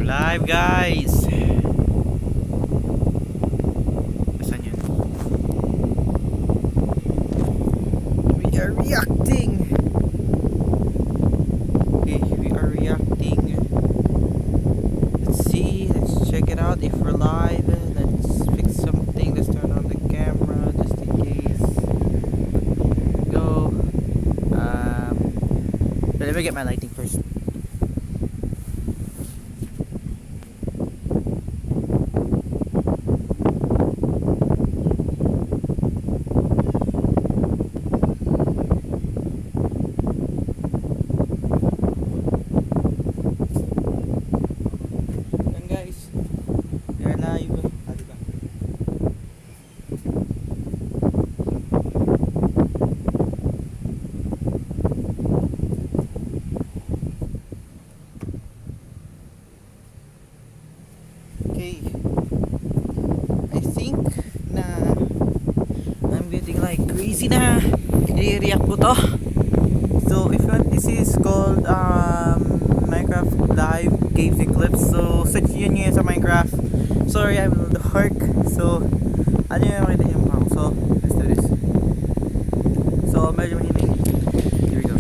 Live guys! Asan yun? We are reacting! Okay, we are reacting. Let's see, let's check it out if we're live. Let's fix something, let's turn on the camera just in case. Go. Let me get my lighting first. Guys, we are live. Diba? Okay, I think na I'm getting like crazy na i-react ko to. So if you want, this is called Minecraft Live Caves and Clips. So search yun sa Minecraft. Sorry, I'm a little dark. So ano yung makita niyo mukha ko. So let's do this. So medyo mahinig. Here we go.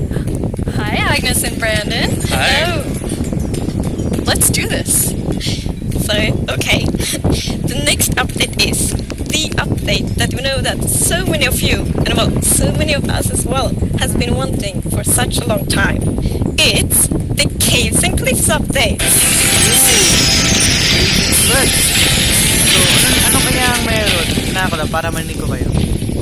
Hi, Agnes and Brandon. Hi. Hello. Let's do this. So, okay. The next update is the update that we know that so many of you, and well, so many of us as well, has been wanting for such a long time. It's the Caves and Cliffs update. But so ano kaya ang meron? Na ako lang para marinig ko kayo.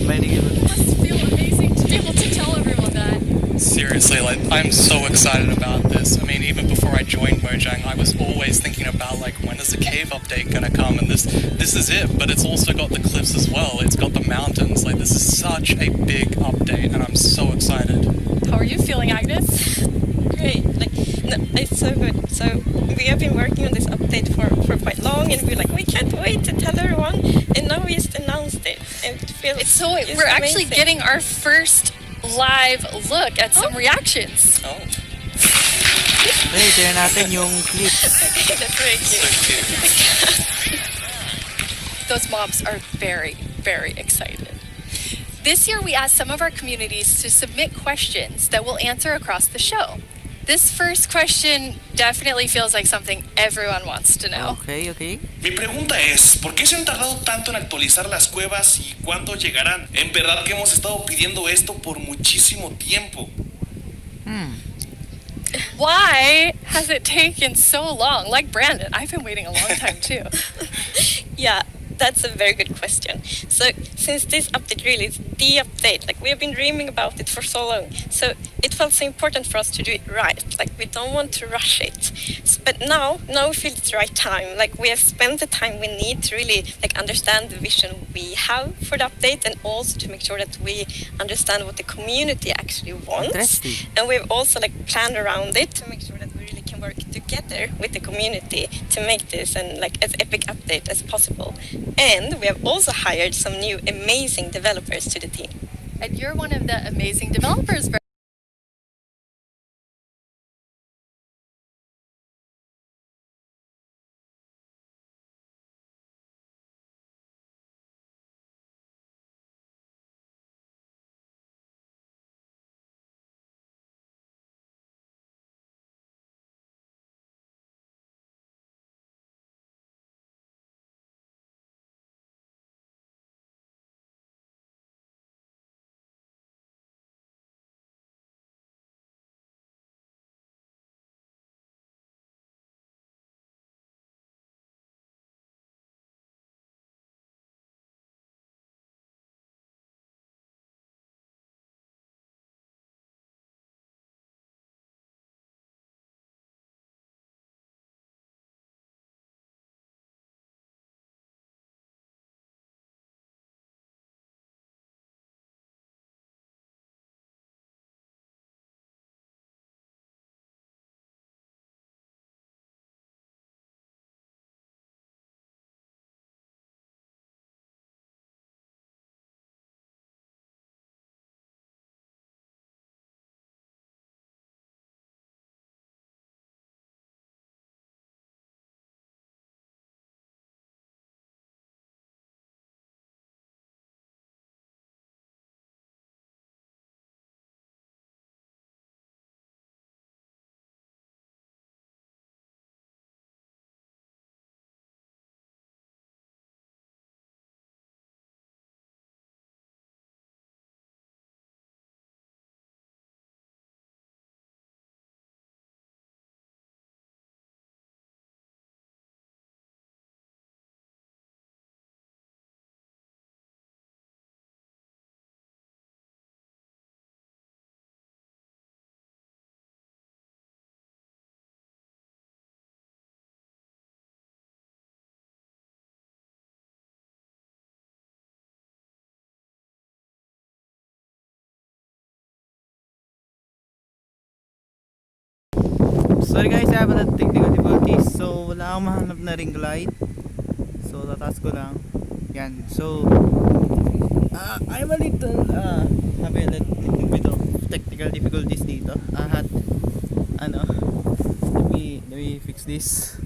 Marinig ko. It must feel amazing to be able to tell everyone that. Seriously, like, I'm so excited about this. I mean, even before I joined Mojang, I was always thinking about, like, when is the cave update gonna come? And this is it, but it's also got the cliffs as well. It's got the mountains. Like, this is such a big update, and I'm so excited. How are you feeling, Agnes? Great. Like, no, it's so good. So we have been working on this update for quite long, and we're like, we can't wait to tell everyone. And now we just announced it, and it feels We're actually amazing. getting our first live look at some reactions. Oh, Hey, tingnan natin yung clips. That's very so cute. cute. Those mobs are very, very excited. This year, we asked some of our communities to submit questions that we'll answer across the show. This first question definitely feels like something everyone wants to know. Okay, okay. Mi pregunta es, ¿por qué se han tardado tanto en actualizar las cuevas y cuándo llegarán? En verdad que hemos estado pidiendo esto por muchísimo tiempo. Why has it taken so long? Like Brandon, I've been waiting a long time too. Yeah, that's a very good question. So since this update really is the update, like we have been dreaming about it for so long, so it felt so important for us to do it right. Like we don't want to rush it. But now we feel it's the right time. Like we have spent the time we need to really like understand the vision we have for the update, and also to make sure that we understand what the community actually wants. Interesting. And we've also like planned around it to make sure that we really can work together with the community to make this and like as epic update as possible. And we have also hired some new amazing developers to the team. And you're one of the amazing developers, sorry guys, I have a technical difficulties. So, wala akong mahanap na ring light. So, tataas ko lang. Yan. So, I'm a little, have a little bit of technical difficulties dito. Let me fix this.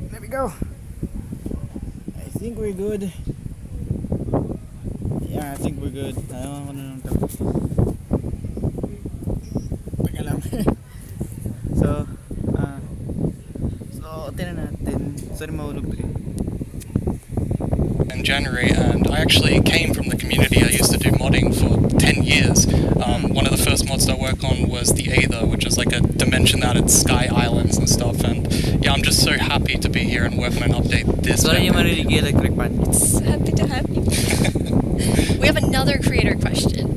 There we go. I think we're good. Yeah, I think we're good. Ayaw ko na lang ito. Teka lang. So, tinan natin. Sorry, mahulog to eh. In January, and I actually came from the community. I used to do modding for 10 years. One of the first mods I worked on was the Aether, which is like a dimension that had sky islands and stuff. And yeah, I'm just so happy to be here and work on an update this. Sorry, yung marinig yung electric fan. It's happy to have you. We have another creator question.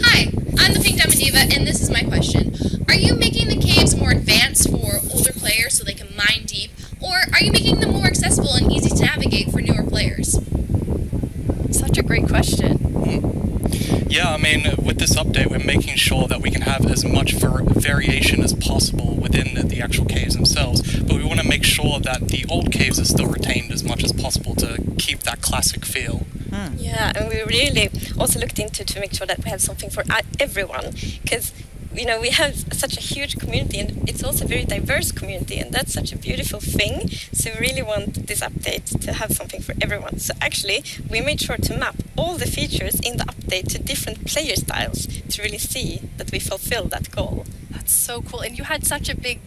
Hi, I'm the Pink Diamond Diva, and this is my question. Are you making the caves more advanced for older players so they can mine deep, or are you making them more accessible and easy to navigate for newer players? Such a great question. Yeah, I mean, with this update, we're making sure that we can have as much variation as possible within the actual caves themselves, but we want to make sure that the old caves are still retained as much as possible to keep that classic feel. Yeah, and we really also looked into to make sure that we have something for everyone, because we have such a huge community, and it's also a very diverse community, and that's such a beautiful thing. So we really want this update to have something for everyone. So actually, we made sure to map all the features in the update to different player styles to really see that we fulfill that goal. That's so cool. And you had such a big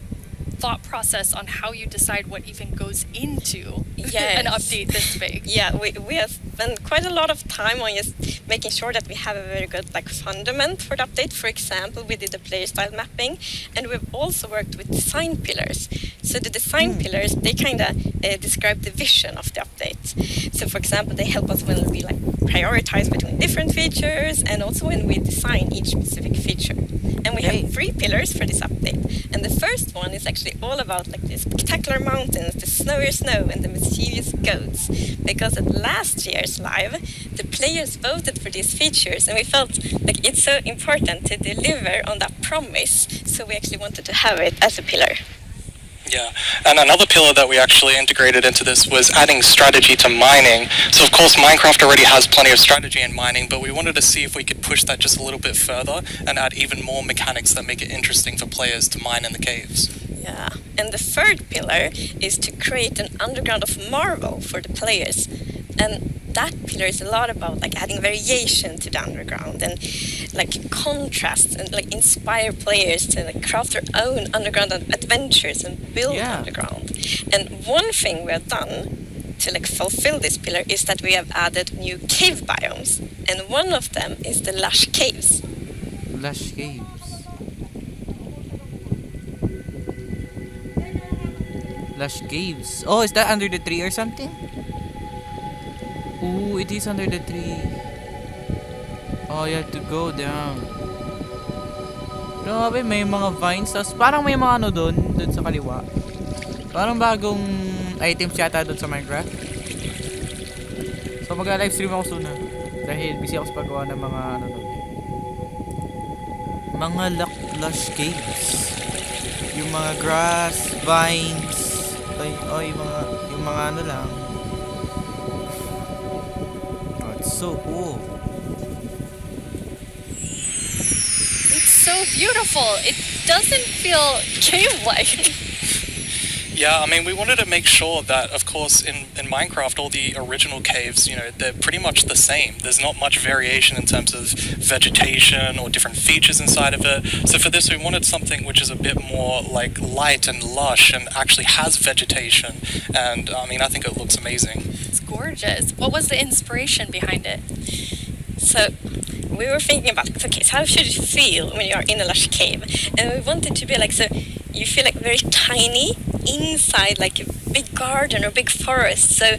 thought process on how you decide what even goes into Yes. an update this big. Yeah, we have spent quite a lot of time on just making sure that we have a very good fundament for the update. For example, we did the player style mapping, and we've also worked with design pillars. So the design pillars, they kind of describe the vision of the update. So for example, they help us when we prioritize between different features, and also when we design each specific feature. And we have 3 pillars for this update. And the first one is actually all about the spectacular mountains, the snowy snow, and the mischievous goats. Because at last year's live, the players voted for these features, and we felt like it's so important to deliver on that promise. So we actually wanted to have it as a pillar. Yeah, and another pillar that we actually integrated into this was adding strategy to mining. So of course Minecraft already has plenty of strategy in mining, but we wanted to see if we could push that just a little bit further and add even more mechanics that make it interesting for players to mine in the caves. Yeah, and the third pillar is to create an underground of marvel for the players. And that pillar is a lot about adding variation to the underground, and contrast, and inspire players to craft their own underground adventures and build underground. And one thing we have done to fulfill this pillar is that we have added new cave biomes, and one of them is the lush caves. Lush caves. Lush caves. Oh, is that under the tree or something? Ooh, it is under the tree. Oh, you have to go down. Grabe, may mga vines. Tapos parang may mga doon sa kaliwa. Parang bagong items yata doon sa Minecraft. So mag-livestream ako soon dahil busy ako sa paggawa ng mga doon. Mga lush caves. Yung mga grass, vines. Yung mga lang. So cool. It's so beautiful. It doesn't feel cave-like. Yeah, I mean, we wanted to make sure that, of course, in Minecraft, all the original caves, they're pretty much the same. There's not much variation in terms of vegetation or different features inside of it. So for this, we wanted something which is a bit more light and lush and actually has vegetation. And I mean, I think it looks amazing. It's gorgeous. What was the inspiration behind it? So we were thinking about, okay, so how should you feel when you are in a lush cave? And we wanted to be so you feel very tiny inside a big garden or big forest. So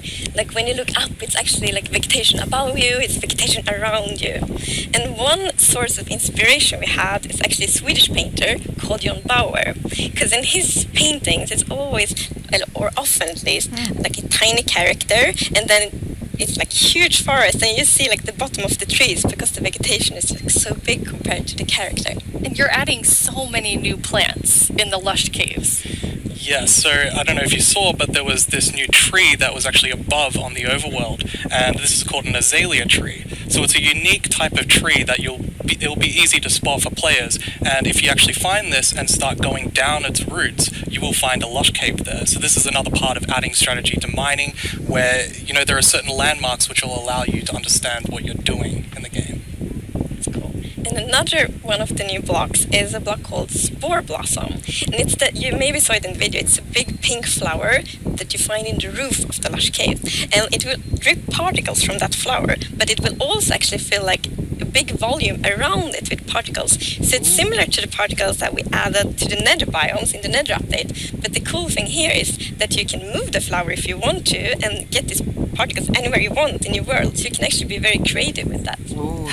when you look up, it's actually vegetation above you, it's vegetation around you. And one source of inspiration we had is actually a Swedish painter called John Bauer, because in his paintings it's always, or often at least, a tiny character, and then it's like huge forest, and you see like the bottom of the trees because the vegetation is like so big compared to the character. And you're adding so many new plants in the lush caves. Yeah, so I don't know if you saw, but there was this new tree that was actually above on the overworld, and this is called an azalea tree. So it's a unique type of tree that it'll be easy to spot for players, and if you actually find this and start going down its roots, you will find a lush cave there. So this is another part of adding strategy to mining, where there are certain landmarks which will allow you to understand what you're doing in the game. And another one of the new blocks is a block called Spore Blossom. And it's that you maybe saw it in the video. It's a big pink flower that you find in the roof of the lush cave. And it will drip particles from that flower, but it will also actually feel like a big volume around it with particles. So it's similar to the particles that we added to the nether biomes in the nether update. But the cool thing here is that you can move the flower if you want to and get these particles anywhere you want in your world. So you can actually be very creative with that.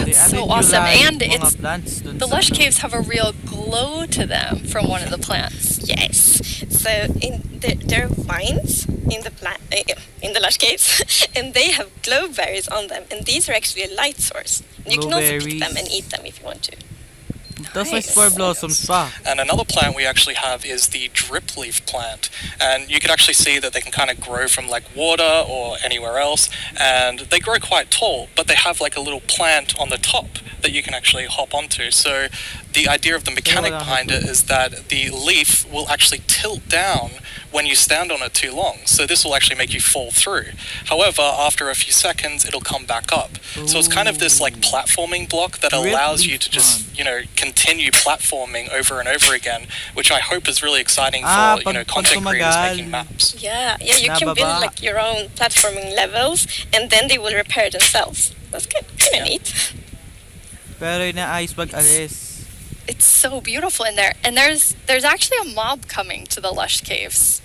That's so awesome. And the lush caves have a real glow to them from one of the plants. Yes. So there are vines in the lush caves, and they have glow berries on them, and these are actually a light source. And you can also pick them and eat them if you want to. Tapos may spore blossoms pa. And another plant we actually have is the drip leaf plant. And you can actually see that they can kind of grow from like water or anywhere else. And they grow quite tall, but they have like a little plant on the top that you can actually hop onto. So the idea of the mechanic behind it is that the leaf will actually tilt down when you stand on it too long. So this will actually make you fall through. However, after a few seconds, it'll come back up. So it's kind of this like platforming block that allows you to just, continue platforming over and over again, which I hope is really exciting for, content creators making maps. Yeah, you can build like your own platforming levels, and then they will repair themselves. That's kind of neat. Pero inaayos pag-alis. It's so beautiful in there. And there's actually a mob coming to the lush caves.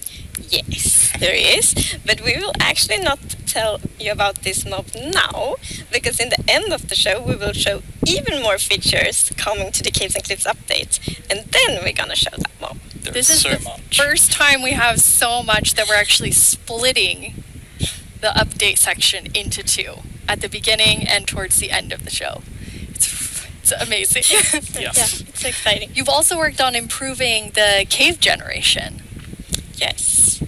Yes, there is. But we will actually not tell you about this mob now, because in the end of the show we will show even more features coming to the Caves and Cliffs update. And then we're gonna show that mob. This is the first time we have so much that we're actually splitting the update section into two, at the beginning and towards the end of the show. It's amazing. Yeah, it's exciting. You've also worked on improving the cave generation. Yes.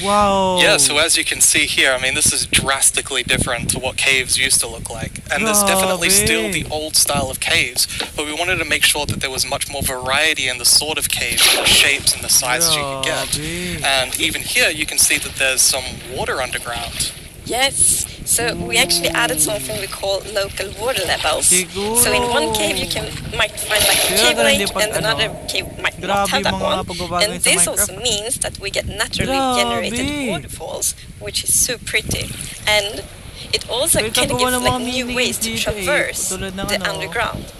Wow. Yeah, so as you can see here, I mean, this is drastically different to what caves used to look like. And there's definitely still the old style of caves, but we wanted to make sure that there was much more variety in the sort of caves, the shapes and the sizes you could get. And even here, you can see that there's some water underground. Yes, so we actually added something we call local water levels. So in one cave might find like a cave lake, and another cave might not have that one. And this also means that we get naturally generated waterfalls, which is so pretty. And it also kind of gives like new ways to traverse the underground.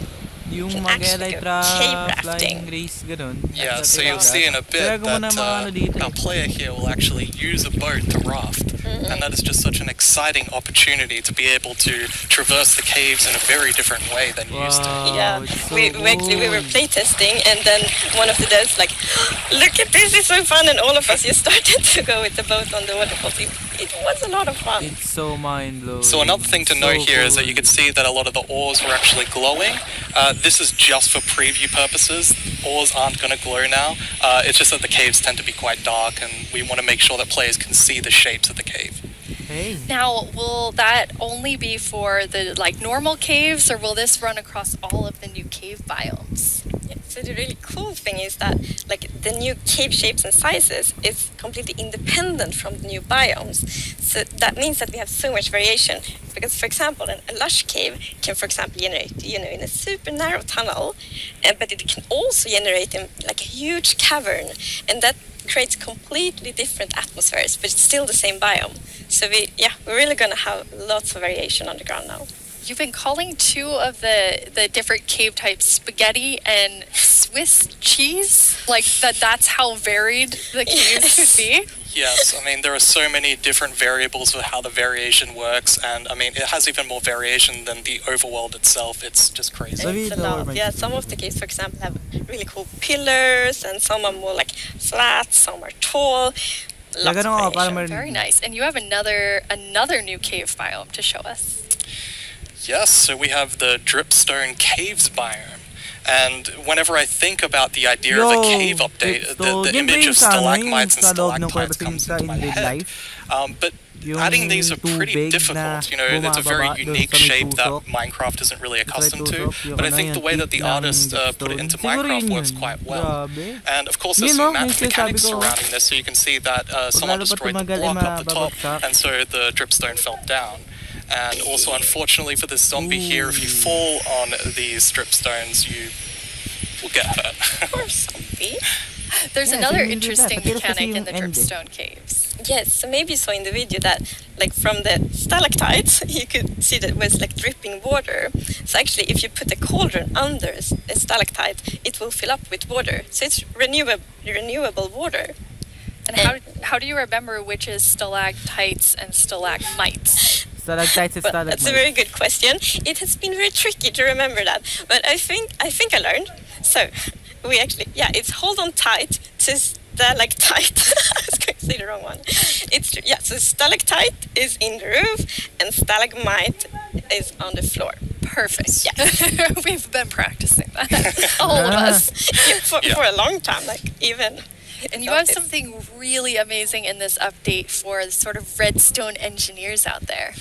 Yung can actually go cave rafting. race, ganun. Yeah, so you'll see in a bit that our player here will actually use a boat to raft. And that is just such an exciting opportunity to be able to traverse the caves in a very different way than you used to. Yeah, we were playtesting, and then one of the devs like, look at this, it's so fun, and all of us just started to go with the boat on the waterfalls. It was a lot of fun. It's so mind-blowing. So another thing to note here is that you could see that a lot of the ores were actually glowing. This is just for preview purposes. Ores aren't going to glow now. It's just that the caves tend to be quite dark, and we want to make sure that players can see the shapes of the cave. Hey. Now, will that only be for the normal caves, or will this run across all of the new cave biomes? Yeah, so the really cool thing is that the new cave shapes and sizes is completely independent from the new biomes. So that means that we have so much variation. Because, for example, a lush cave can, for example, generate, in a super narrow tunnel, but it can also generate in a huge cavern, and that creates completely different atmospheres, but it's still the same biome. So we're really gonna have lots of variation on the ground now. You've been calling two of the different cave types spaghetti and Swiss cheese? That's how varied the caves could be? Yes, I mean, there are so many different variables for how the variation works, and I mean, it has even more variation than the overworld itself. It's just crazy. It's a lot. Yeah, some of the caves, for example, have really cool pillars, and some are more flat, some are tall. lots of ganun ako, para variation. Very nice. And you have another new cave biome to show us. Yes, so we have the Dripstone Caves biome. And whenever I think about the idea of a cave update, the image of stalagmites and stalactites comes into my head. But adding these are pretty difficult. You know, it's a very unique shape that Minecraft isn't really accustomed to. But I think the way that the artist put it into Minecraft works quite well. And of course, there's some mechanics surrounding this, so you can see that someone destroyed the block up the top, and so the dripstone fell down. And also, unfortunately for this zombie here, if you fall on these dripstones, you will get hurt. Poor zombie. There's Yeah, another so you do that. interesting Pakita kasi mechanic in yung the end eh. dripstone caves. Yes, so maybe you saw in the video that, like, from the stalactites, you could see that it was like dripping water. So actually, if you put a cauldron under a stalactite, it will fill up with water. So it's renewable water. And how do you remember which is stalactites and stalagmites? Stalactites and Well, stalagmites. that's a very good question. It has been very tricky to remember that, but I think I learned. So we actually, it's hold on tight to stalactite. I was going to say the wrong one. So stalactite is in the roof and stalagmite is on the floor. Perfect. Yeah. We've been practicing that, all of us. For a long time, like even. And you have something really amazing in this update for the sort of redstone engineers out there.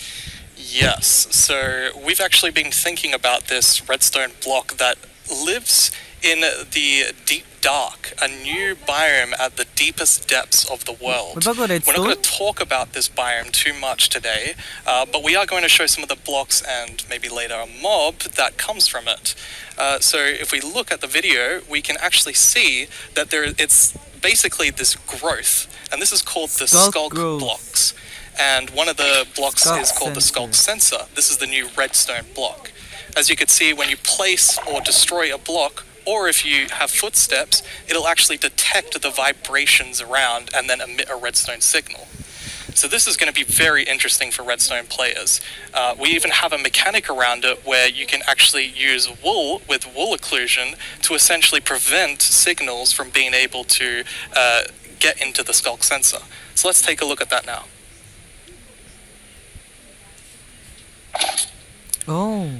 Yes, so we've actually been thinking about this redstone block that lives in the deep dark, a new biome at the deepest depths of the world. Bago We're not redstone? going to talk about this biome too much today, but we are going to show some of the blocks and maybe later a mob that comes from it. So if we look at the video, we can actually see that it's basically this growth, and this is called the Skulk skulk growth. blocks. And one of the blocks Skulk is called the skulk sensor. sensor. This is the new redstone block. As you can see, when you place or destroy a block, or if you have footsteps, it'll actually detect the vibrations around and then emit a redstone signal. So this is going to be very interesting for redstone players. We even have a mechanic around it where you can actually use wool with wool occlusion to essentially prevent signals from being able to get into the skulk sensor. So let's take a look at that now. Oh.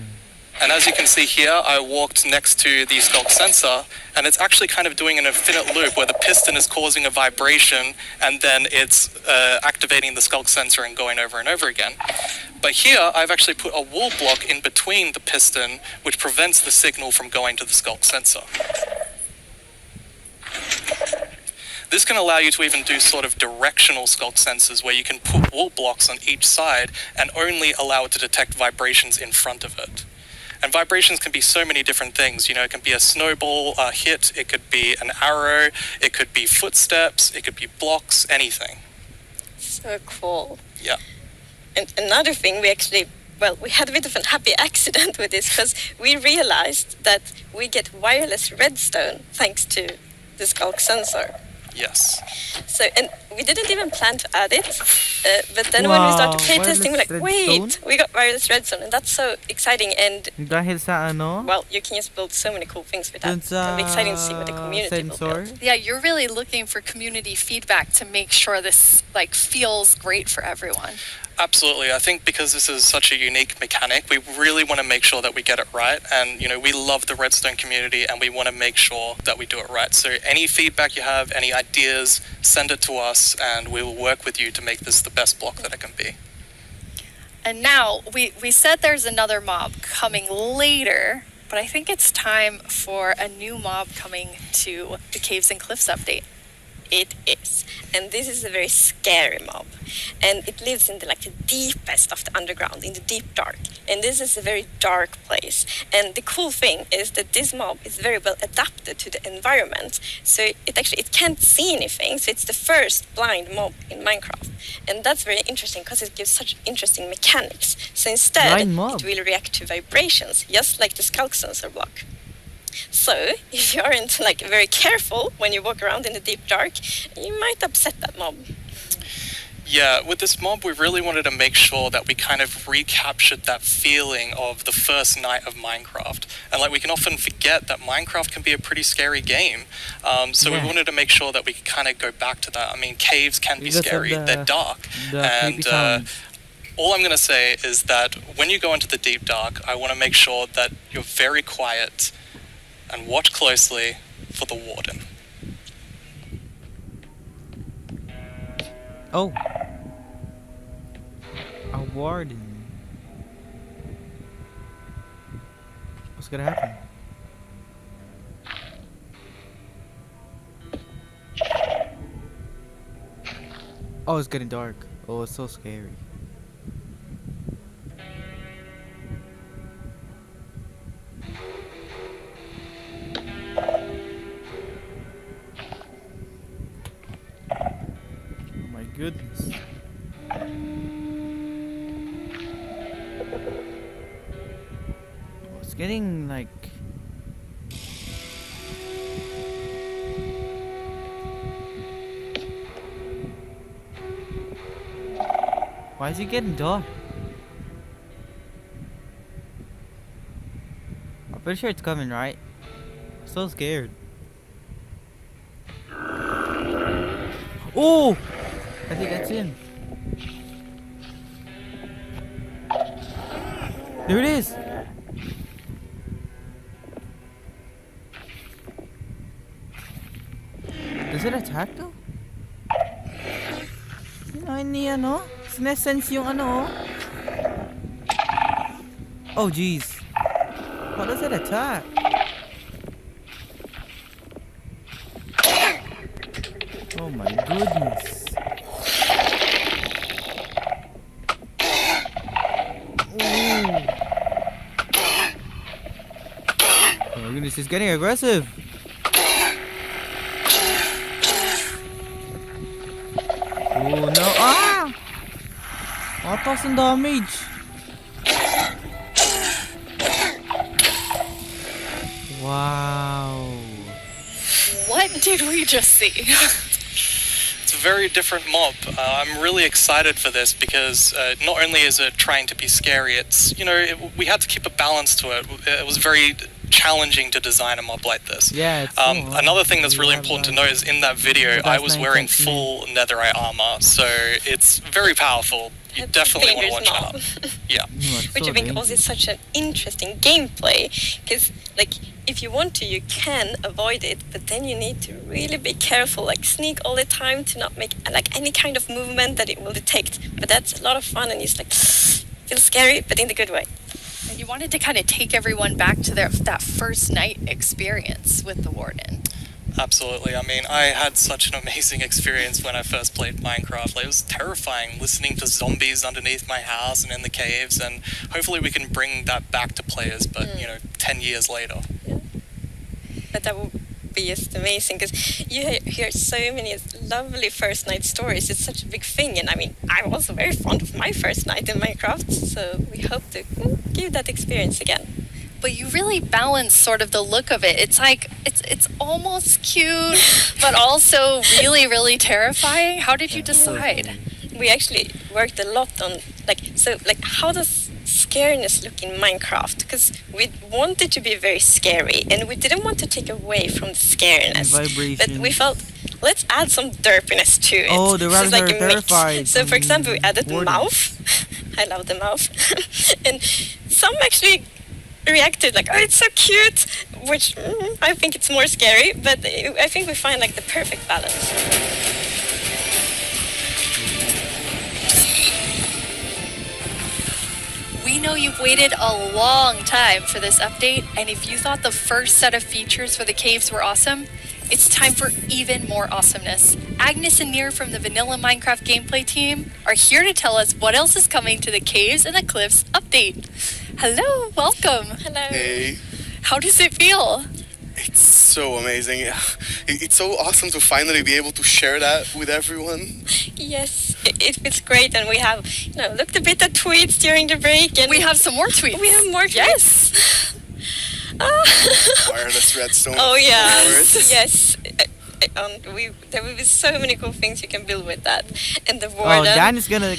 And as you can see here, I walked next to the skulk sensor, and it's actually kind of doing an infinite loop where the piston is causing a vibration, and then it's activating the skulk sensor and going over and over again. But here, I've actually put a wool block in between the piston, which prevents the signal from going to the skulk sensor. This can allow you to even do sort of directional skulk sensors where you can put wool blocks on each side and only allow it to detect vibrations in front of it. And vibrations can be so many different things. You know, it can be a snowball hit, it could be an arrow, it could be footsteps, it could be blocks, anything. So cool. Yeah. And another thing, we had a bit of a happy accident with this because we realized that we get wireless redstone thanks to the skulk sensor. Yes. So, and we didn't even plan to add it, but then when we started Wow, playtesting, we're like, wireless wait, redstone? we got wireless redstone, and that's so exciting. And Dahil sa ano? well, you can just build so many cool things with Dun that. sa It'll be exciting to see what the community will sensor? build. Yeah, you're really looking for community feedback to make sure this like feels great for everyone. Absolutely. I think because this is such a unique mechanic, we really want to make sure that we get it right. And, you know, we love the redstone community and we want to make sure that we do it right. So any feedback you have, any ideas, send it to us and we will work with you to make this the best block that it can be. And now we said there's another mob coming later, but I think it's time for a new mob coming to the Caves and Cliffs update. It is. And this is a very scary mob. And it lives in the deepest of the underground, in the deep dark. And this is a very dark place. And the cool thing is that this mob is very well adapted to the environment. So it can't see anything. So it's the first blind mob in Minecraft. And that's very interesting because it gives such interesting mechanics. So instead, Blind mob. it will react to vibrations, just like the skulk sensor block. So, if you aren't very careful when you walk around in the deep dark, you might upset that mob. Yeah, with this mob, we really wanted to make sure that we kind of recaptured that feeling of the first night of Minecraft. And like we can often forget that Minecraft can be a pretty scary game. So we Yeah. wanted to make sure that we could kind of go back to that. I mean, caves can be Because of scary, they're dark. The creepy And sounds. all I'm going to say is that when you go into the deep dark, I want to make sure that you're very quiet and watch closely for the warden. Oh. A warden. What's gonna happen? Oh, it's getting dark. Oh, it's so scary. Oh my goodness. Oh, it's getting like. Why is it getting dark? I'm pretty sure it's coming, right? I'm so scared. Oh! I think that's him. There it is! Does it attack though? Hindi ano? Sinesense yung ano? Oh jeez. How does it attack? Oh my goodness. Ooh. Oh my goodness, it's getting aggressive. Oh no. Ah! Mataas ang damage. Wow. What did we just see? It's a very different mob. I'm really excited for this because not only is it trying to be scary, it's, you know, we had to keep a balance to it. It was very challenging to design a mob like this. Yeah, it's Another thing that's really important to note is in that video, I was wearing technique. full netherite armor, so it's very powerful. You It's definitely want to watch dangerous out. Yeah. Which I think also is such an interesting gameplay, because like if you want to, you can avoid it, but then you need to really be careful, like sneak all the time to not make like any kind of movement that it will detect. But that's a lot of fun, and it's like feels scary, but in the good way. And you wanted to kind of take everyone back to that first night experience with the warden. Absolutely. I mean, I had such an amazing experience when I first played Minecraft. Like, it was terrifying listening to zombies underneath my house and in the caves, and hopefully we can bring that back to players, but, you know, 10 years later. But that would be just amazing, because you hear so many lovely first night stories. It's such a big thing, and I mean, I'm also very fond of my first night in Minecraft, so we hope to give that experience again. But you really balance sort of the look of it. It's like it's almost cute, but also really, really terrifying. How did you decide? We actually worked a lot on how does scariness look in Minecraft, because we wanted to be very scary and we didn't want to take away from the scariness, but we felt let's add some derpiness to it. Oh, the So it's rabbits like are a mix. terrified. So for example, we added the Warden. mouth. I love the mouth. And some actually reacted like, oh, it's so cute, which I think it's more scary, but I think we find like the perfect balance. We know you've waited a long time for this update, and if you thought the first set of features for the caves were awesome, it's time for even more awesomeness. Agnes and Nir from the Vanilla Minecraft gameplay team are here to tell us what else is coming to the Caves and the Cliffs update. Hello, welcome. Hello. Hey, How does it feel? it's so amazing. It's so awesome to finally be able to share that with everyone. Yes, it feels great, and we have, looked a bit at tweets during the break, and We have some more tweets. we have more tweets. Yes. Wireless redstone. Oh yeah, of course. yes. there will be so many cool things you can build with that. And the Oh, warden. Dan is gonna...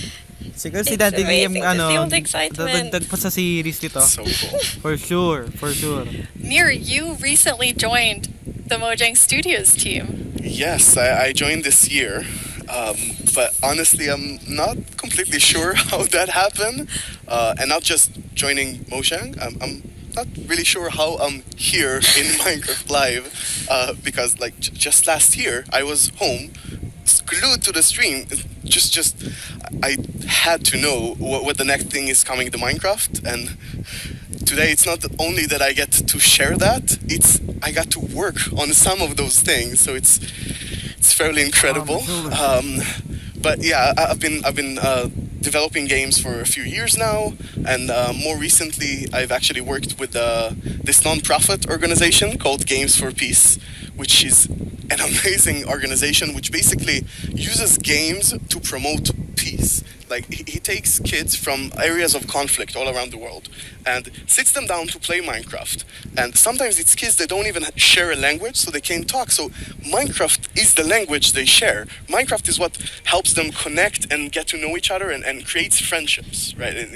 Siguro si It's Dan Tiggy yung amazing to see all the ano, excitement. dadagdag pa sa series nito. So cool. For sure, for sure. Mir, you recently joined the Mojang Studios team. Yes, I joined this year, but honestly, I'm not completely sure how that happened. And not just joining Mojang, I'm not really sure how I'm here in Minecraft Live, because like just last year I was home, glued to the stream. I had to know what the next thing is coming to Minecraft, and today it's not only that I get to share that, it's I got to work on some of those things, so it's fairly incredible. But yeah, I've been developing games for a few years now, and more recently I've actually worked with this non-profit organization called Games for Peace, which is an amazing organization which basically uses games to promote peace. Like he takes kids from areas of conflict all around the world and sits them down to play Minecraft. And sometimes it's kids that don't even share a language, so they can't talk. So Minecraft is the language they share. Minecraft is what helps them connect and get to know each other and creates friendships, right? And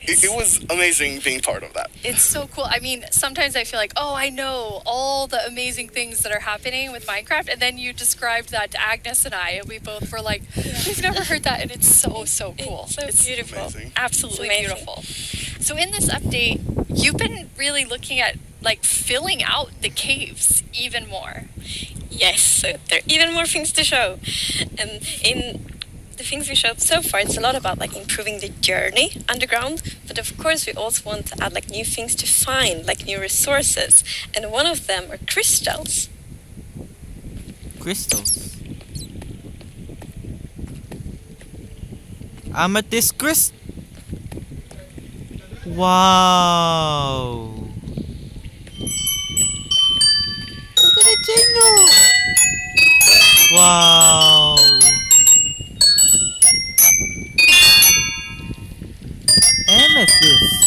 it was amazing being part of that. It's so cool. I mean, sometimes I feel like, oh, I know all the amazing things that are happening with Minecraft, and then you described that to Agnes and I, and we both were like, we've never heard that, and it's so cool. It's so beautiful. Amazing. Absolutely It's amazing. beautiful. So in this update, you've been really looking at like filling out the caves even more. Yes, so there are even more things to show. And in the things we showed so far, it's a lot about like improving the journey underground, but of course we also want to add like new things to find, like new resources, and one of them are crystals. Crystals. Amethyst crystal. Wow. Look at the jingle. Wow. Amethyst.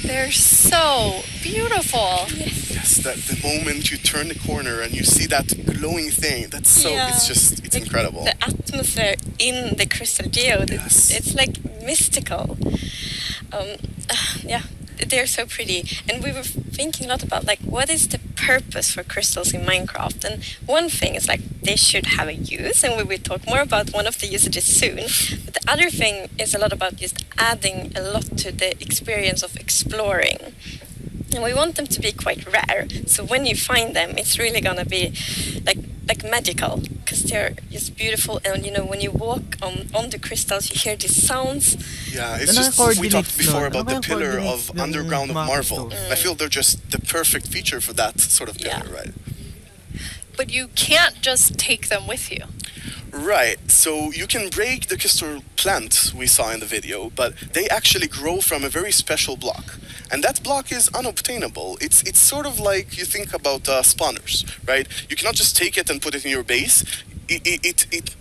They're so beautiful. Yes, that the moment you turn the corner and you see that glowing thing, that's so it's Like, incredible. The atmosphere in the crystal geode, Yes. it's like mystical. Yeah, they're so pretty. And we were thinking a lot about like what is the purpose for crystals in Minecraft. And one thing is like they should have a use, and we will talk more about one of the usages soon. But the other thing is a lot about just adding a lot to the experience of exploring. And we want them to be quite rare. So when you find them, it's really gonna be like magical, because they're just beautiful. And you know, when you walk on the crystals, you hear these sounds. Yeah, it's Ano just ang we talked coordinates before nun? about Ano the kaya ang pillar coordinates of ng underground of mga Marvel. crystals? I feel they're just the perfect feature for that sort of pillar, Yeah. right? But you can't just take them with you. Right, so you can break the crystal plant we saw in the video, but they actually grow from a very special block. And that block is unobtainable. It's sort of like you think about spawners, right? You cannot just take it and put it in your base. It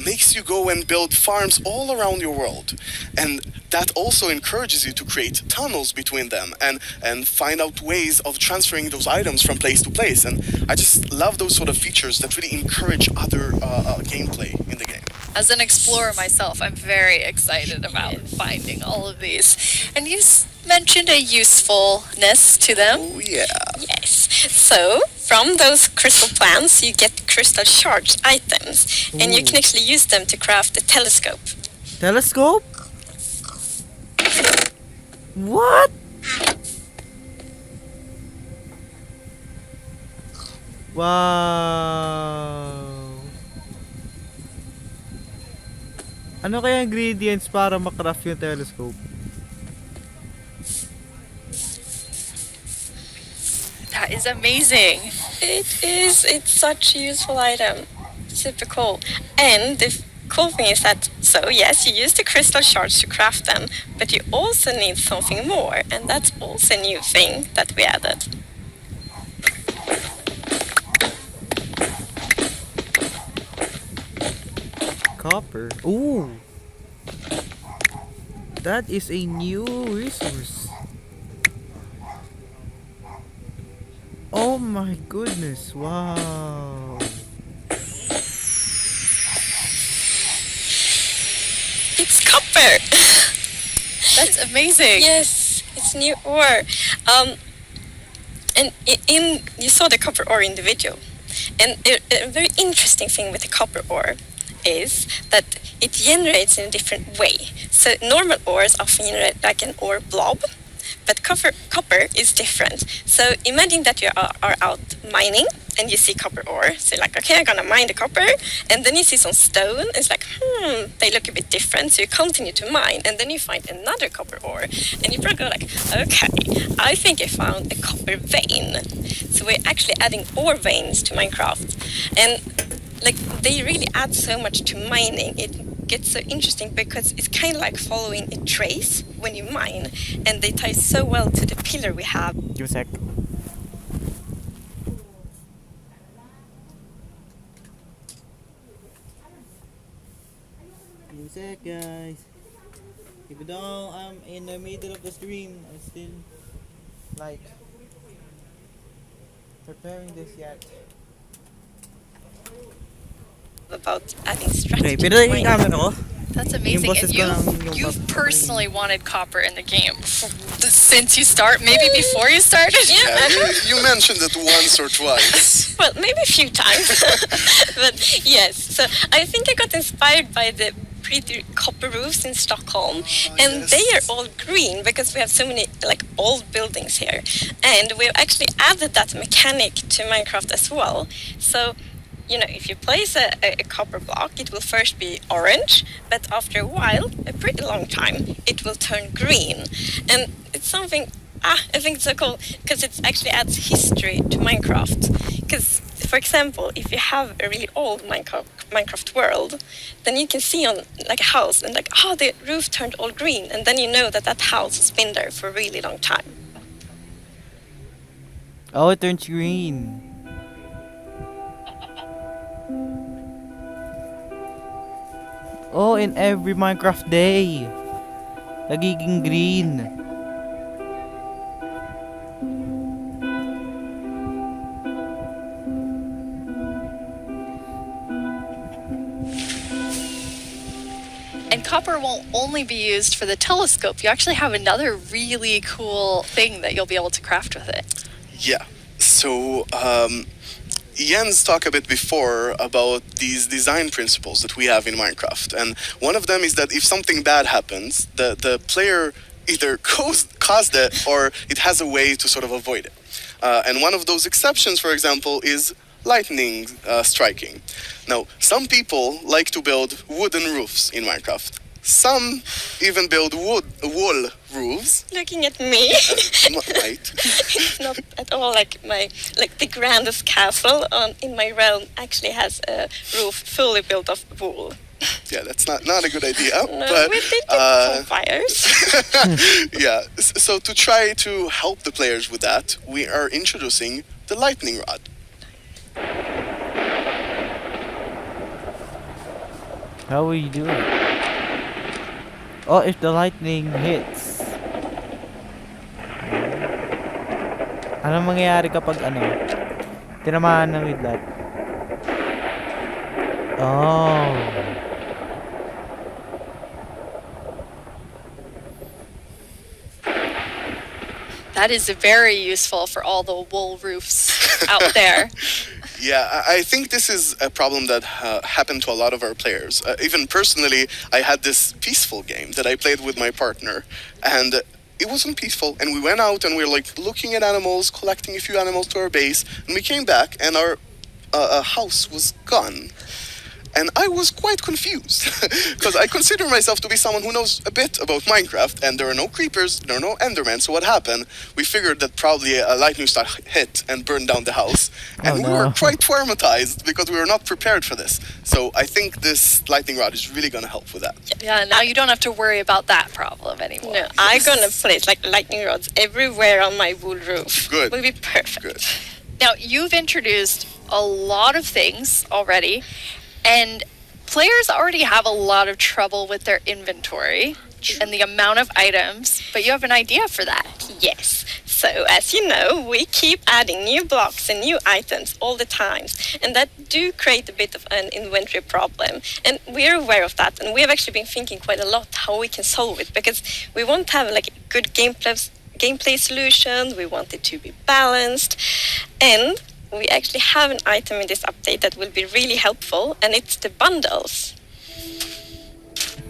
makes you go and build farms all around your world. And that also encourages you to create tunnels between them and find out ways of transferring those items from place to place. And I just love those sort of features that really encourage other gameplay in the game. As an explorer myself, I'm very excited about finding all of these. And you mentioned a usefulness to them. Oh yeah. Yes. So from those crystal plants, you get crystal shards items, and you can actually use them to craft a telescope. Telescope? What? Wow. Ano kaya ingredients para makraft yung telescope? That is amazing. It is. It's such a useful item. Super cool. And the cool thing is that, so yes, you use the crystal shards to craft them, but you also need something more, and that's also a new thing that we added. Copper. Ooh. That is a new resource. Oh my goodness! Wow. It's copper. That's amazing. Yes, it's new ore. And in you saw the copper ore in the video, and a very interesting thing with the copper ore is that it generates in a different way. So normal ores often generate like an ore blob, but copper is different. So imagine that you are out mining and you see copper ore. So you're like, okay, I'm gonna mine the copper, and then you see some stone. It's like, they look a bit different. So you continue to mine, and then you find another copper ore, and you probably go like, okay, I think I found a copper vein. So we're actually adding ore veins to Minecraft, and like they really add so much to mining. It gets so interesting because it's kind of like following a trace when you mine, and they tie so well to the pillar we have. Give a sec. Give a sec, guys. Even though I'm in the middle of the stream, I'm still like preparing this yet. About adding strategy Okay, to pinatay yung mining. camera ko. That's Yung amazing. boses And ko lang yung you've bab- personally wanted copper in the game since you start, maybe before you started. Yeah, you mentioned it once or twice. Well, maybe a few times, but yes. So I think I got inspired by the pretty copper roofs in Stockholm, and yes. they are all green because we have so many like old buildings here, and we've actually added that mechanic to Minecraft as well. So, you know, if you place a copper block, it will first be orange, but after a while, a pretty long time, it will turn green. And it's something, I think it's so cool because it actually adds history to Minecraft. Because, for example, if you have a really old Minecraft world, then you can see on like a house and like, oh, the roof turned all green. And then you know that that house has been there for a really long time. Oh, it turns green. Oh, in every Minecraft day, nagiging green. And copper won't only be used for the telescope. You actually have another really cool thing that you'll be able to craft with it. Yeah. So Jens talked a bit before about these design principles that we have in Minecraft, and one of them is that if something bad happens, the player either caused it or it has a way to sort of avoid it. And one of those exceptions, for example, is lightning striking. Now, some people like to build wooden roofs in Minecraft. Some even build wool roofs. Looking at me, Right. it's not at all like the grandest castle in my realm actually has a roof fully built of wool. Yeah, that's not a good idea. No, but we did get some fires. yeah, so to try to help the players with that, we are introducing the lightning rod. How will you do it? Oh, if the lightning hits. Anong mangyayari kapag tinamaan ng midlat? Oh. That is very useful for all the wool roofs out there. Yeah, I think this is a problem that happened to a lot of our players. Even personally, I had this peaceful game that I played with my partner, and it wasn't peaceful. And we went out and we were like looking at animals, collecting a few animals to our base, and we came back and our house was gone. And I was quite confused because I consider myself to be someone who knows a bit about Minecraft, and there are no creepers, there are no endermen. So what happened? We figured that probably a lightning strike hit and burned down the house, and we were quite traumatized because we were not prepared for this. So I think this lightning rod is really going to help with that. Yeah, now you don't have to worry about that problem anymore. No, I'm gonna place like lightning rods everywhere on my wool roof. Good. Will be perfect. Good. Now, you've introduced a lot of things already, and players already have a lot of trouble with their inventory and the amount of items, but you have an idea for that. Yes. So, as you know, we keep adding new blocks and new items all the time, and that do create a bit of an inventory problem. And we're aware of that, and we have actually been thinking quite a lot how we can solve it, because we want to have like good gameplay solution. We want it to be balanced, and we actually have an item in this update that will be really helpful, and it's the bundles.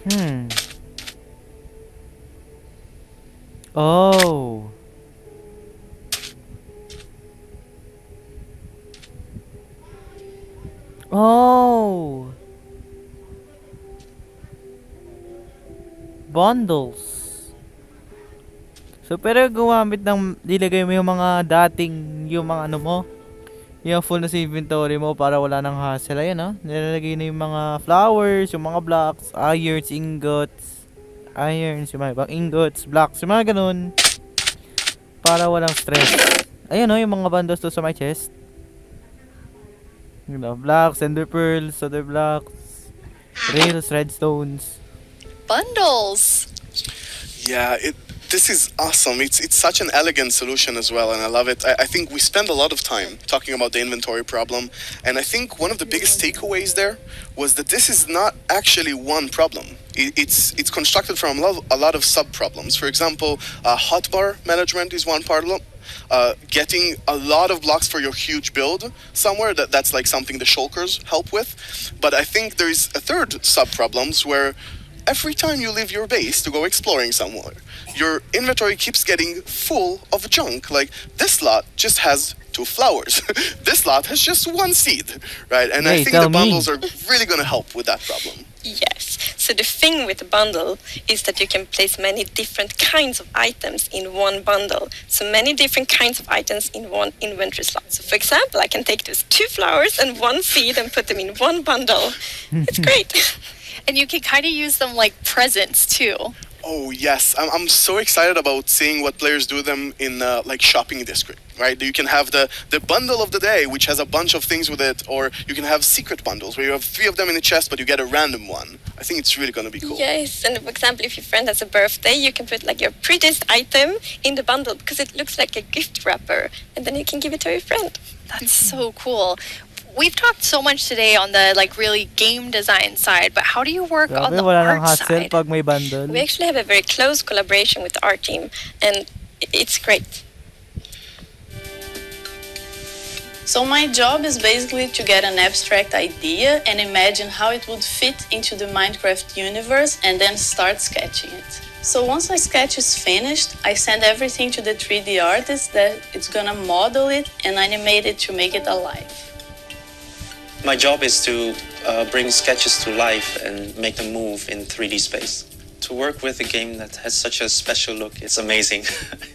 Hmm. Oh. Oh. Bundles. So, pero gumamit ng, dilagay mo yung mga dating, yung mga ano mo, yung full na sa inventory mo para wala nang hassle. Ayun, no? Nilalagay na yung mga flowers, yung mga blocks, irons, yung mga ibang ingots, blocks, yung mga ganun. Para walang stress. Ayun, no? Yung mga bundles to sa my chest. You know, blocks, ender pearls, other blocks, rails, redstones. Bundles. Yeah, this is awesome. It's such an elegant solution as well, and I love it. I think we spend a lot of time talking about the inventory problem, and I think one of the biggest takeaways there was that this is not actually one problem. It's constructed from a lot of sub problems. For example, hotbar management is one problem. Getting a lot of blocks for your huge build somewhere, that's like something the shulkers help with. But I think there is a third sub problems where every time you leave your base to go exploring somewhere, your inventory keeps getting full of junk. Like, this slot just has 2 flowers. This slot has just 1 seed, right? And I Hey, think tell the me. bundles are really going to help with that problem. Yes. So the thing with the bundle is that you can place many different kinds of items in one bundle. So many different kinds of items in one inventory slot. So for example, I can take those 2 flowers and 1 seed and put them in one bundle. It's great. And you can kind of use them like presents too. Oh yes, I'm so excited about seeing what players do them in like shopping district, right? You can have the bundle of the day, which has a bunch of things with it, or you can have secret bundles where you have 3 of them in a chest, but you get a random one. I think it's really going to be cool. Yes, and for example, if your friend has a birthday, you can put like your prettiest item in the bundle because it looks like a gift wrapper, and then you can give it to your friend. That's so cool. We've talked so much today on the like really game design side, but how do you work on Grabe, the wala nang art hassle side? pag may bundle. We actually have a very close collaboration with the art team, and it's great. So my job is basically to get an abstract idea and imagine how it would fit into the Minecraft universe and then start sketching it. So once my sketch is finished, I send everything to the 3D artist that it's gonna model it and animate it to make it alive. My job is to bring sketches to life and make them move in 3D space. To work with a game that has such a special look, it's amazing.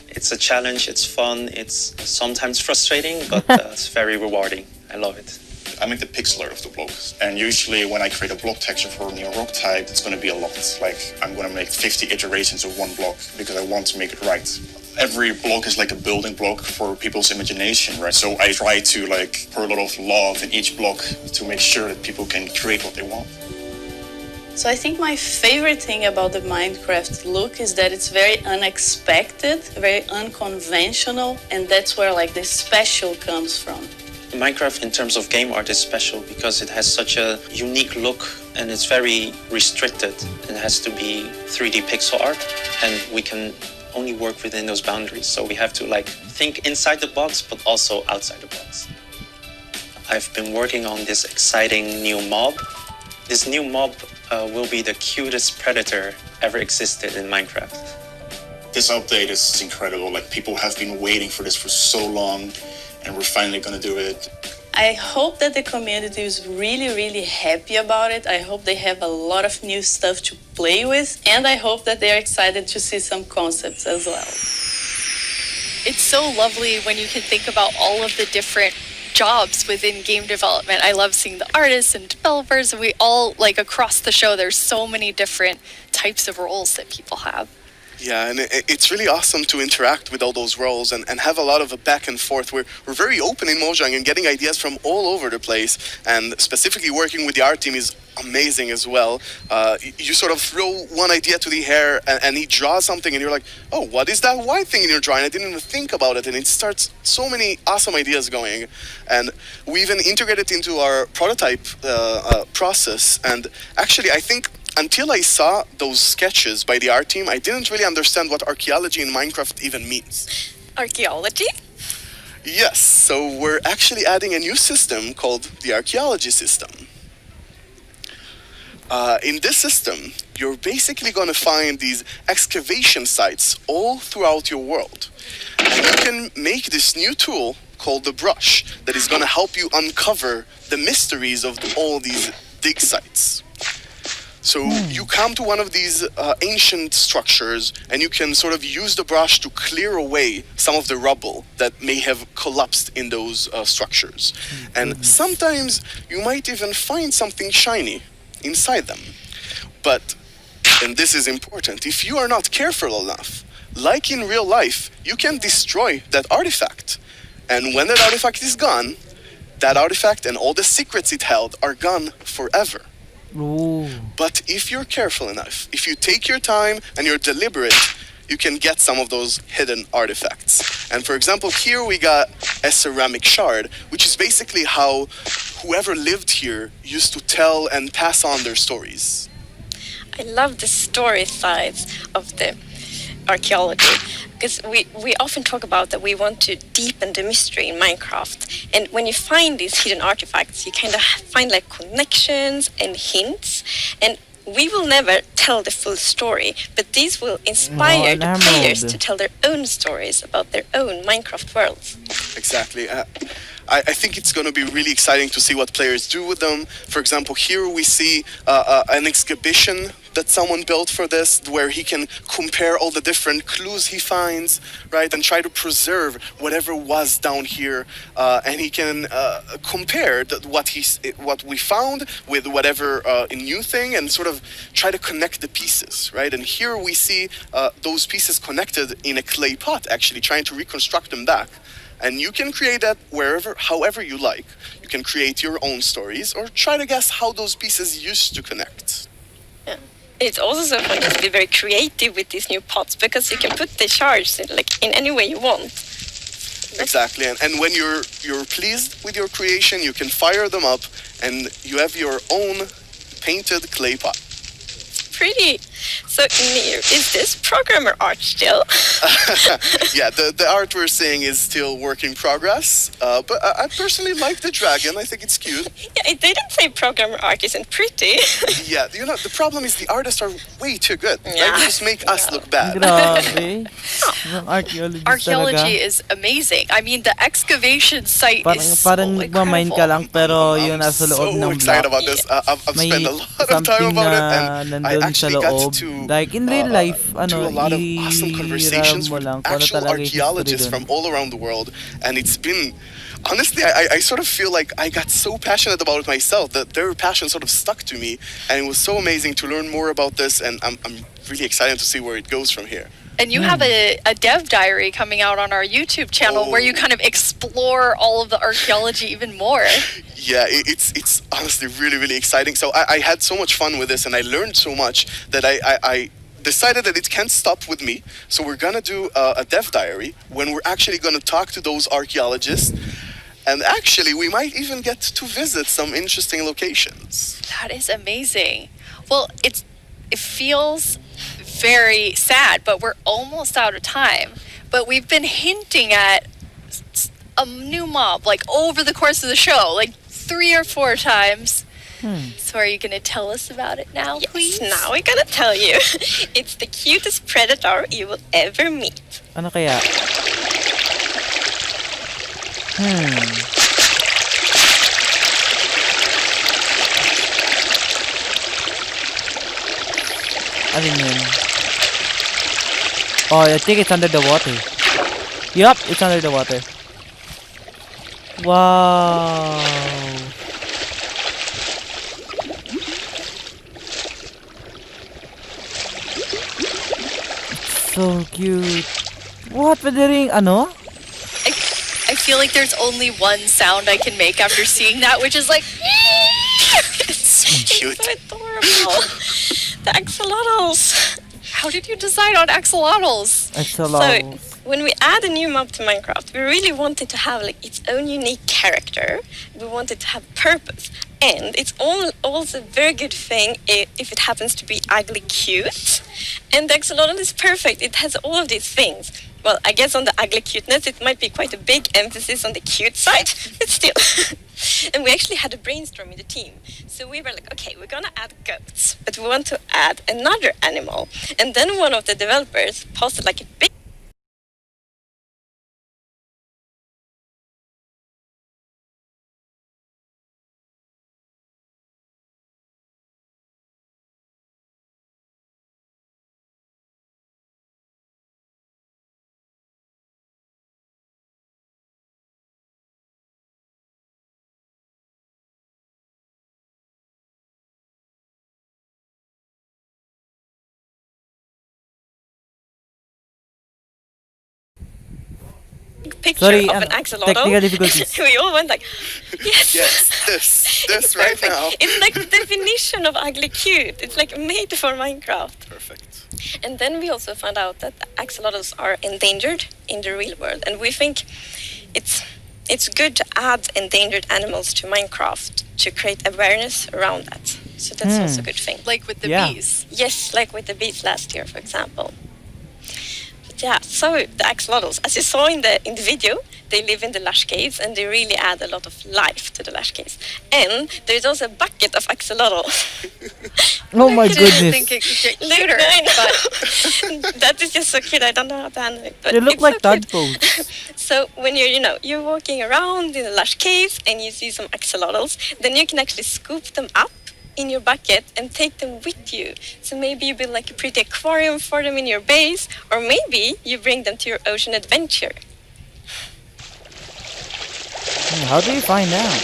It's a challenge, it's fun, it's sometimes frustrating, but it's very rewarding. I love it. I make the pixel art of the block, and usually when I create a block texture for a new rock type, it's going to be a lot. Like, I'm going to make 50 iterations of one block because I want to make it right. Every block is like a building block for people's imagination, right? So I try to like pour a lot of love in each block to make sure that people can create what they want. So I think my favorite thing about the Minecraft look is that it's very unexpected, very unconventional, and that's where like the special comes from. Minecraft in terms of game art is special because it has such a unique look and it's very restricted. It has to be 3D pixel art and we can only work within those boundaries. So we have to like think inside the box but also outside the box. I've been working on this exciting new mob. This new mob will be the cutest predator ever existed in Minecraft. This update is incredible. Like, people have been waiting for this for so long, and we're finally going to do it. I hope that the community is really, really happy about it. I hope they have a lot of new stuff to play with, and I hope that they're excited to see some concepts as well. It's so lovely when you can think about all of the different jobs within game development. I love seeing the artists and developers, and we all, like across the show, there's so many different types of roles that people have. Yeah, and it's really awesome to interact with all those roles and have a lot of a back and forth. We're very open in Mojang and getting ideas from all over the place. And specifically working with the art team is amazing as well. You sort of throw one idea to the air, and he draws something, and you're like, oh, what is that white thing in your drawing? I didn't even think about it, and it starts so many awesome ideas going. And we even integrate it into our prototype process. And actually, I think until I saw those sketches by the art team, I didn't really understand what archaeology in Minecraft even means. Archaeology? Yes, so we're actually adding a new system called the archaeology system. In this system, you're basically going to find these excavation sites all throughout your world. And you can make this new tool called the brush that is going to help you uncover the mysteries of all these dig sites. So you come to one of these ancient structures, and you can sort of use the brush to clear away some of the rubble that may have collapsed in those structures. And sometimes you might even find something shiny inside them. But, and this is important, if you are not careful enough, like in real life, you can destroy that artifact. And when that artifact is gone, that artifact and all the secrets it held are gone forever. Ooh. But if you're careful enough, if you take your time and you're deliberate, you can get some of those hidden artifacts. And for example, here we got a ceramic shard, which is basically how whoever lived here used to tell and pass on their stories. I love the story sides of the archaeology, because we often talk about that we want to deepen the mystery in Minecraft, and when you find these hidden artifacts, you kind of find like connections and hints, and we will never tell the full story, but these will inspire the emerald. players to tell their own stories about their own Minecraft worlds. Exactly. I think it's going to be really exciting to see what players do with them. For example, here we see an exhibition that someone built for this, where he can compare all the different clues he finds, right, and try to preserve whatever was down here, and he can compare what we found with whatever new thing, and sort of try to connect the pieces, right? And here we see those pieces connected in a clay pot, actually trying to reconstruct them back. And you can create that however you like. You can create your own stories, or try to guess how those pieces used to connect. Yeah. It's also so fun to be very creative with these new pots, because you can put the shards in any way you want. Exactly, and when you're pleased with your creation, you can fire them up, and you have your own painted clay pot. Pretty. So, Nir, is this programmer art still? Yeah, the art we're seeing is still work in progress, but I personally like the dragon. I think it's cute. Yeah, they didn't say programmer art isn't pretty. Yeah, the problem is the artists are way too good. Yeah. Right? They just make us look bad. Grabe. Yung archaeologist Archaeology talaga. is amazing. I mean, the excavation site Parang, is so parang nagmamine ka incredible. lang, pero yun nasa loob so ng excited block. about this. I've May spent a lot of time something about it, na and I nandun sa actually got loob. to Like in real life, do a lot of awesome conversations mo with lang kung ano actual talaga yung history archaeologists dun. from all around the world, and it's been. Honestly, I sort of feel like I got so passionate about it myself that their passion sort of stuck to me, and it was so amazing to learn more about this, and I'm really excited to see where it goes from here. And you have a dev diary coming out on our YouTube channel where you kind of explore all of the archaeology even more. Yeah, it's honestly really, really exciting. So I had so much fun with this, and I learned so much that I decided that it can't stop with me. So we're gonna do a dev diary when we're actually gonna talk to those archaeologists. And actually, we might even get to visit some interesting locations. That is amazing. Well, it feels very sad, but we're almost out of time. But we've been hinting at a new mob, like over the course of the show, like 3 or 4 times. So are you going to tell us about it now, please? Yes, now we're gonna tell you. It's the cutest predator you will ever meet. Ano kaya? Alin yun? Oh, I think it's under the water. Yup, it's under the water. Wow. So cute. What? Pwede rin, ano? I feel like there's only one sound I can make after seeing that, which is like... It's cute. So adorable. The axolotls. How did you decide on axolotls? Axolotls. So when we add a new mob to Minecraft, we really want it to have like its own unique character. We want it to have purpose, and it's also a very good thing if it happens to be ugly cute. And the axolotl is perfect. It has all of these things. Well, I guess on the ugly cuteness, it might be quite a big emphasis on the cute side, but still. And we actually had a brainstorm in the team. So we were like, okay, we're gonna add goats, but we want to add another animal. And then one of the developers posted like a big picture Sorry, of an axolotl. technical difficulties. We all went like, yes. Yes, this It's right perfect. now. It's like the definition of ugly cute. It's like made for Minecraft. Perfect. And then we also found out that the axolotls are endangered in the real world, and we think it's good to add endangered animals to Minecraft to create awareness around that. So that's also a good thing. Like with the Yeah. bees. Yes, like with the bees last year, for example. But yeah, so the axolotls, as you saw in the video, they live in the lush caves and they really add a lot of life to the lush caves. And there's also a bucket of axolotl. Oh my I didn't goodness. think it could get Look, cuter, I know. but That is just so cute. I don't know how to handle it. But They look it's like so cute. tadpoles. So when you're walking around in the lush caves and you see some axolotls, then you can actually scoop them up in your bucket and take them with you. So maybe you build like a pretty aquarium for them in your base, or maybe you bring them to your ocean adventure. How do you find out?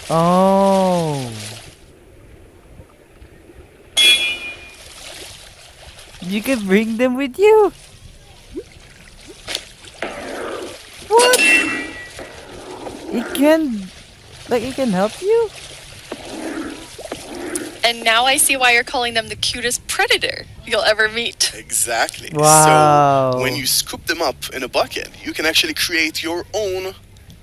Oh. You can bring them with you? What? It can help you? and now I see why you're calling them the cutest predator you'll ever meet. Exactly. Wow. So when you scoop them up in a bucket, you can actually create your own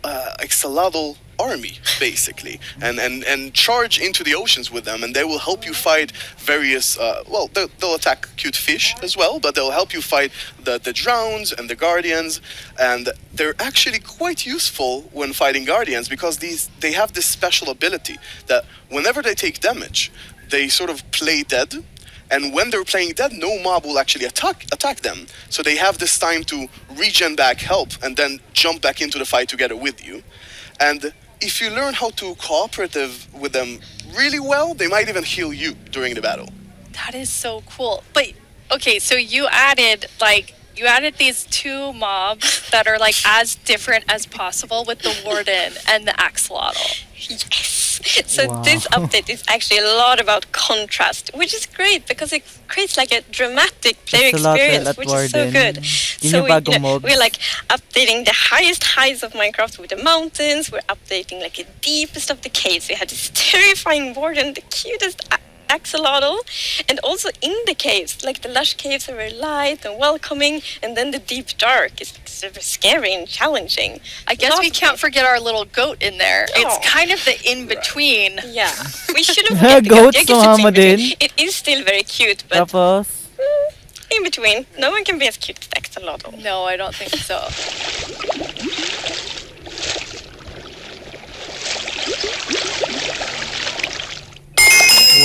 axolotl army, basically, and charge into the oceans with them, and they will help you fight various. Well, they'll attack cute fish as well, but they'll help you fight the drowns and the guardians, and they're actually quite useful when fighting guardians because they have this special ability that whenever they take damage, they sort of play dead. And when they're playing dead, no mob will actually attack them. So they have this time to regen back, help, and then jump back into the fight together with you. And if you learn how to cooperative with them really well, they might even heal you during the battle. That is so cool. But okay, so you added these two mobs that are like as different as possible with the warden and the axolotl. Yes. So Wow. this update is actually a lot about contrast, which is great because it creates like a dramatic player It's a lot experience, at which is so Warden. good. Yun So yung bagong mobs. we're like updating the highest heights of Minecraft with the mountains. We're updating like the deepest of the caves. We have this terrifying warden, the cutest axolotl, and also in the caves, like the lush caves are very light and welcoming, and then the deep dark is like super scary and challenging. I guess we Lots of can't forget our little goat in there. Oh. It's kind of the in between. Yeah, we shouldn't forget the Goat goat. Yeah, 'cause sumama it's in between. din. It is still very cute, but Tapos, in between. No one can be as cute as the axolotl. No, I don't think so.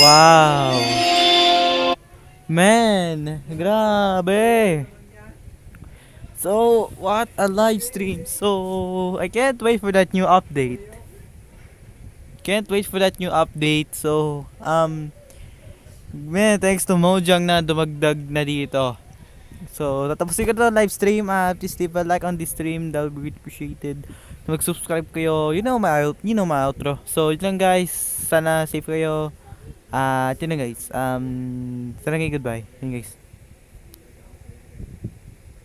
wow. Man, grabe. So, what a live stream. So, I can't wait for that new update. Can't wait for that new update. So, man, thanks to Mojang na dumagdag na dito. So, tatapusin ko na live stream. Please leave a like on this stream. That would be appreciated. Mag-subscribe kayo. You know my outro. So, yun lang guys. Sana safe kayo. Yun lang guys. Sana kayo goodbye. Yun guys.